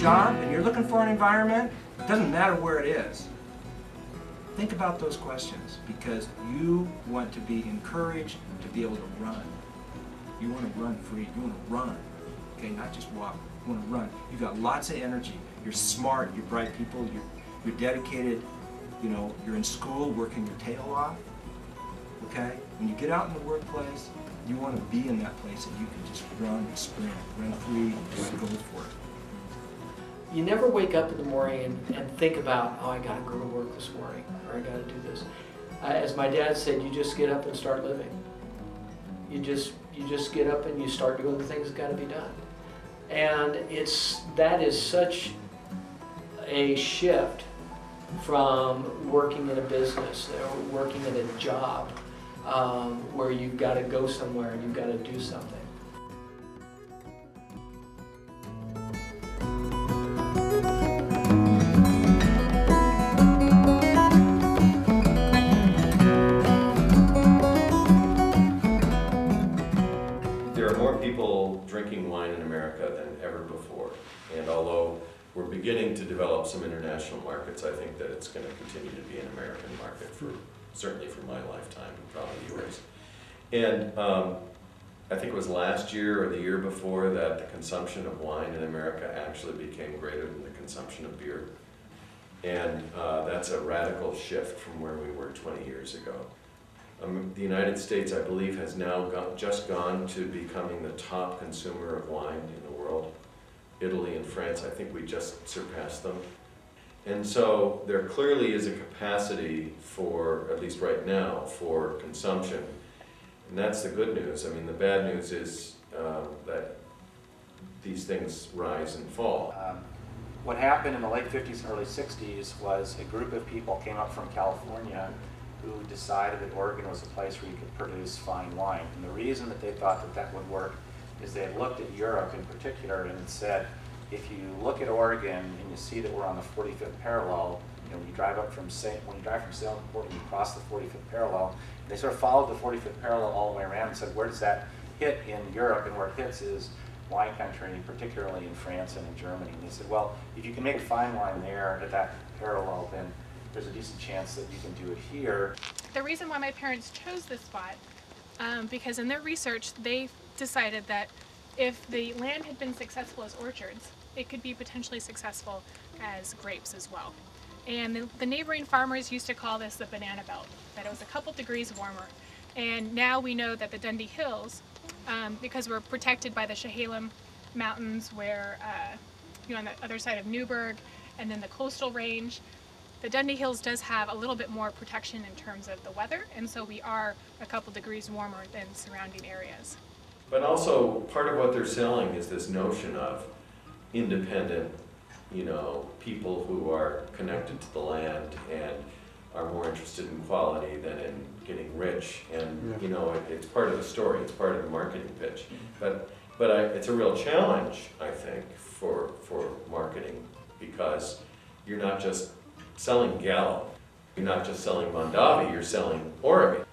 job and you're looking for an environment, it doesn't matter where it is. Think about those questions, because you want to be encouraged to be able to run. You want to run free. You want to run, okay, not just walk. You want to run. You've got lots of energy. You're smart. You're bright people. You're dedicated. You know, you're in school working your tail off. Okay. When you get out in the workplace, you want to be in that place that you can just run, sprint, run free, just go for it. You never wake up in the morning and think about, oh, I got to go to work this morning, or I got to do this. As my dad said, you just get up and start living. You just get up and you start doing the things that got to be done. And that is such a shift from working in a business or working in a job where you've got to go somewhere and you've got to do something. There are more people drinking wine in America than ever before, and although we're beginning to develop some international markets, I think that it's going to continue to be an American market certainly for my lifetime, and probably yours. And I think it was last year or the year before that the consumption of wine in America actually became greater than the consumption of beer. And that's a radical shift from where we were 20 years ago. The United States, I believe, has now just gone to becoming the top consumer of wine in the world. Italy and France, I think we just surpassed them. And so there clearly is a capacity for, at least right now, for consumption. And that's the good news. I mean, the bad news is that these things rise and fall. What happened in the late 50s and early 60s was a group of people came up from California who decided that Oregon was a place where you could produce fine wine. And the reason that they thought that that would work is they had looked at Europe in particular and said, if you look at Oregon and you see that we're on the 45th parallel, you know, when you drive from Salem to Portland, you cross the 45th parallel. They sort of followed the 45th parallel all the way around and said, where does that hit in Europe? And where it hits is wine country, particularly in France and in Germany. And they said, well, if you can make fine wine there at that parallel, then there's a decent chance that you can do it here. The reason why my parents chose this spot, because in their research, they decided that if the land had been successful as orchards, it could be potentially successful as grapes as well. And the neighboring farmers used to call this the banana belt, that it was a couple degrees warmer. And now we know that the Dundee Hills, because we're protected by the Chehalem Mountains, where on the other side of Newburgh, and then the coastal range, the Dundee Hills does have a little bit more protection in terms of the weather, and so we are a couple degrees warmer than surrounding areas. But also, part of what they're selling is this notion of independent, people who are connected to the land and are more interested in quality than in getting rich. And, it's part of the story, it's part of the marketing pitch. But it's a real challenge, I think, for marketing, because you're not just selling Gallo, you're not just selling Mondavi, you're selling Oregon.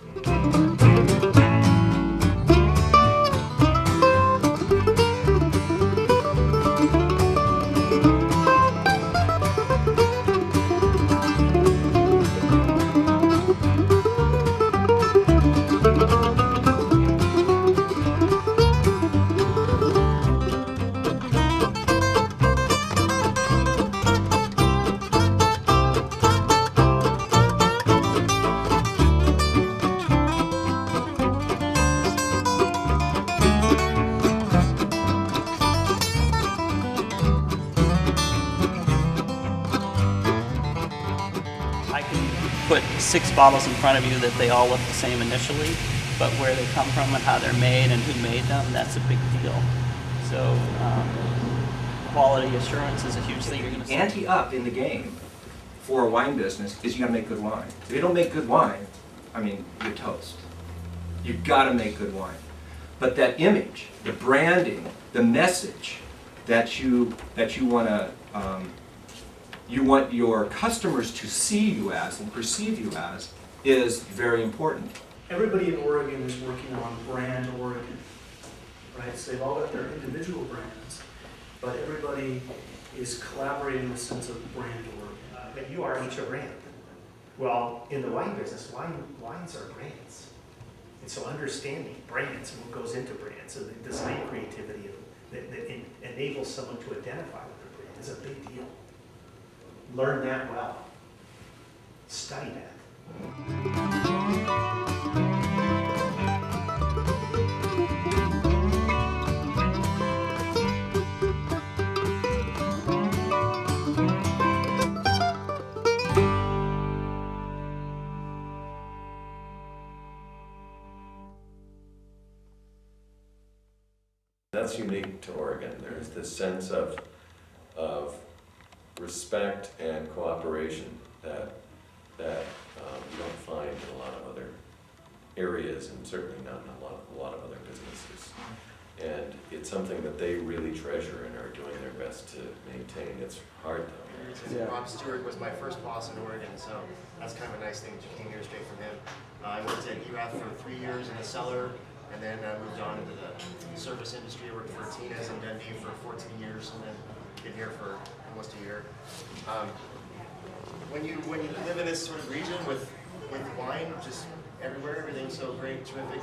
Put 6 bottles in front of you that they all look the same initially, but where they come from and how they're made and who made them, that's a big deal. So quality assurance is a huge thing. You're going to ante up in the game for a wine business is you got to make good wine. If you don't make good wine, you're toast. You've got to make good wine. But that image, the branding, the message that you want to you want your customers to see you as and perceive you as is very important. Everybody in Oregon is working on brand Oregon, right? So they've all got their individual brands, but everybody is collaborating in the sense of brand Oregon. But you are each a brand. Well, in the wine business, wines are brands. And so understanding brands and what goes into brands and the design creativity that enables someone to identify with their brand is a big deal. Learn that well. Study that. That's unique to Oregon. There's this sense of respect and cooperation that you don't find in a lot of other areas, and certainly not in a lot of other businesses. And it's something that they really treasure and are doing their best to maintain. It's hard though. Yeah. Rob Stewart was my first boss in Oregon, so that's kind of a nice thing that you came here straight from him. I worked at ERAF for 3 years in the cellar, and then I moved on into the service industry. I worked for Tina's in Dundee for 14 years, and then been here for almost a year. When you live in this sort of region with wine just everywhere, everything's so great, terrific,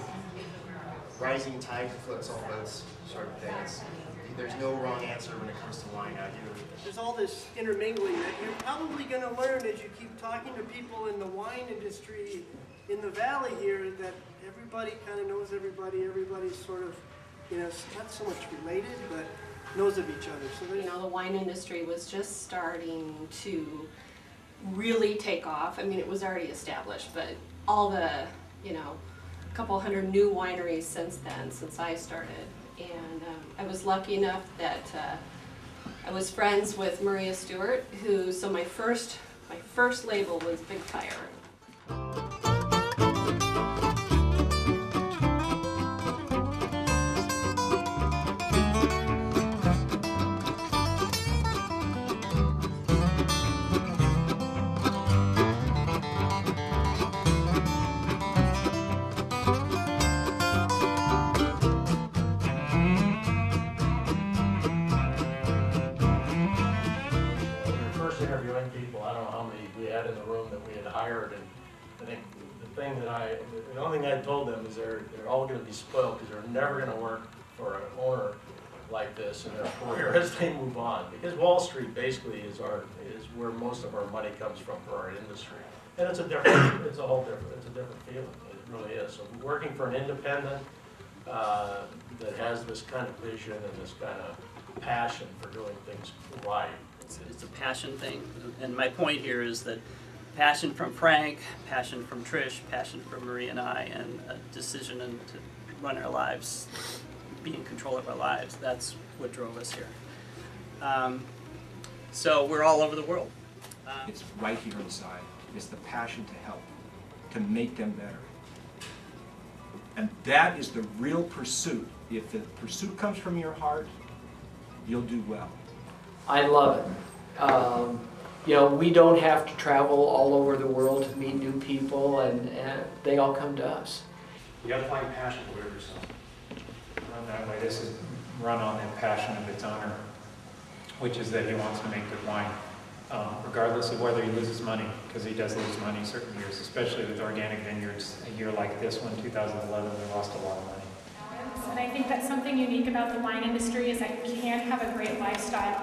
rising tide floats all boats sort of thing. There's no wrong answer when it comes to wine out here. There's all this intermingling that you're probably going to learn as you keep talking to people in the wine industry in the valley here, that everybody kind of knows everybody. Everybody's sort of, not so much related, but knows of each other. So the wine industry was just starting to really take off. I mean, it was already established, but all the, couple hundred new wineries since I started. And I was lucky enough that I was friends with Maria Stewart, so my first label was Big Fire. Interviewing people, I don't know how many we had in the room that we had hired, and I think the only thing I told them is they're all going to be spoiled because they're never going to work for an owner like this in their career as they move on, because Wall Street basically is where most of our money comes from for our industry, and it's a different feeling. It really is. So working for an independent that has this kind of vision and this kind of passion for doing things right. It's a passion thing, and my point here is that passion from Frank, passion from Trish, passion from Marie and I, and a decision to run our lives, be in control of our lives. That's what drove us here. So we're all over the world. It's right here inside. It's the passion to help, to make them better. And that is the real pursuit. If the pursuit comes from your heart, you'll do well. I love it. We don't have to travel all over the world to meet new people, and they all come to us. You got to find passion for yourself. Run that way. This is run on the passion of its owner, which is that he wants to make good wine, regardless of whether he loses money, because he does lose money certain years, especially with organic vineyards. A year like this one, 2011, we lost a lot of money. And I think that's something unique about the wine industry is that you can have a great lifestyle.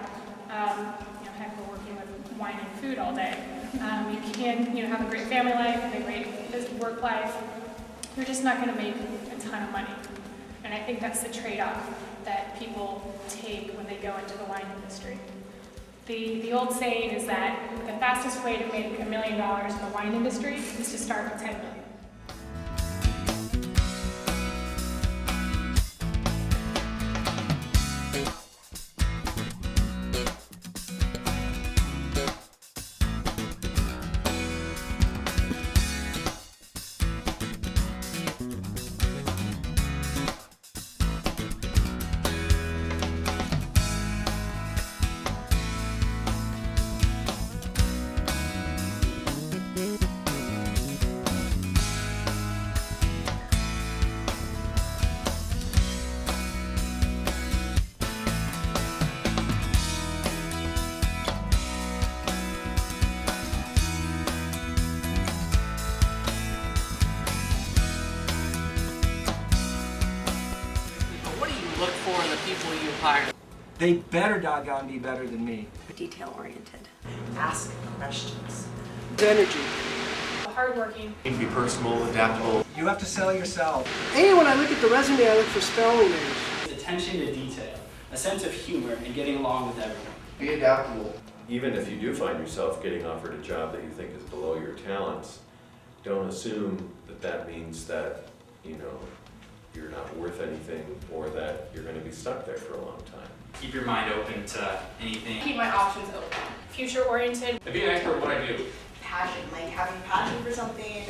Heck, we're working with wine and food all day. You can, have a great family life, have a great work life. You're just not going to make a ton of money. And I think that's the trade-off that people take when they go into the wine industry. The old saying is that the fastest way to make $1 million in the wine industry is to start with $10 million. hire. They better doggone be better than me. Detail-oriented. Ask questions. Energy. Hardworking. You can be personable, adaptable. You have to sell yourself. And when I look at the resume, I look for spelling errors. Attention to detail, a sense of humor, and getting along with everyone. Be adaptable. Even if you do find yourself getting offered a job that you think is below your talents, don't assume that that means that, you know, you're not worth anything or that you're going to be stuck there for a long time. Keep your mind open to anything. Keep my options open. Future oriented. Be an expert at what I do. Passion, like having passion for something.